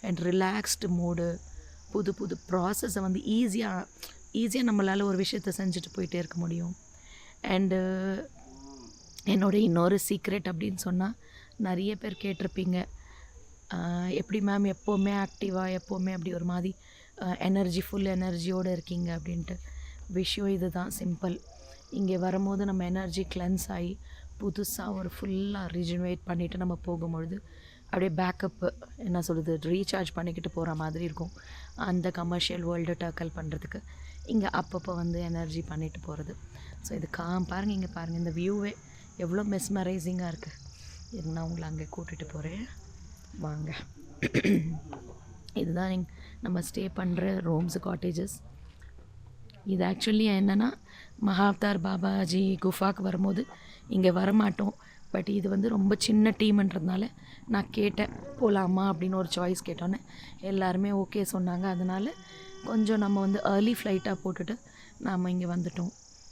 And relaxed மூடு, புது புது ப்ராசஸை வந்து ஈஸியாக நம்மளால் ஒரு விஷயத்தை செஞ்சுட்டு போயிட்டே இருக்க முடியும். அண்டு என்னோட இன்னொரு சீக்ரெட் அப்படின்னு சொன்னால், நிறைய பேர் கேட்டிருப்பீங்க, எப்படி மேம் எப்போவுமே ஆக்டிவாக எப்போவுமே அப்படி ஒரு மாதிரி ஃபுல் எனர்ஜியோடு இருக்கீங்க அப்படின்ட்டு. விஷயம் இது தான், சிம்பிள். இங்கே வரும்போது நம்ம எனர்ஜி கிளென்ஸ் ஆகி புதுசாக ஒரு ஃபுல்லாக ரீஜெனரேட் பண்ணிவிட்டு நம்ம போகும்பொழுது அப்படியே பேக்கப்பு என்ன சொல்கிறது, ரீசார்ஜ் பண்ணிக்கிட்டு போகிற மாதிரி இருக்கும். அந்த கமர்ஷியல் வேர்ல்டு டேக்கிள் பண்ணுறதுக்கு இங்கே அப்பப்போ வந்து எனர்ஜி பண்ணிட்டு போகிறது. ஸோ இது பாருங்கள், இங்கே பாருங்கள், இந்த வியூவே எவ்வளோ மெஸ்மரைசிங்காக இருக்குது. இது நான் உங்களை அங்கே கூட்டிகிட்டு போகிறேன், வாங்க. இதுதான் நம்ம ஸ்டே பண்ணுற ரூம்ஸு, காட்டேஜஸ். இது ஆக்சுவலி என்னென்னா, மகாவதார் பாபாஜி குஃபாக்கு வரும்போது இங்கே வரமாட்டோம். பட் இது வந்து ரொம்ப சின்ன டீம்ன்றதுனால நான் கேட்டேன், போகலாமா அப்படின்னு ஒரு சாய்ஸ் கேட்டோன்னே எல்லாருமே ஓகே சொன்னாங்க. அதனால் கொஞ்சம் நம்ம வந்து ஏர்லி ஃப்ளைட்டாக போட்டுட்டு நாம் இங்கே வந்துட்டோம்.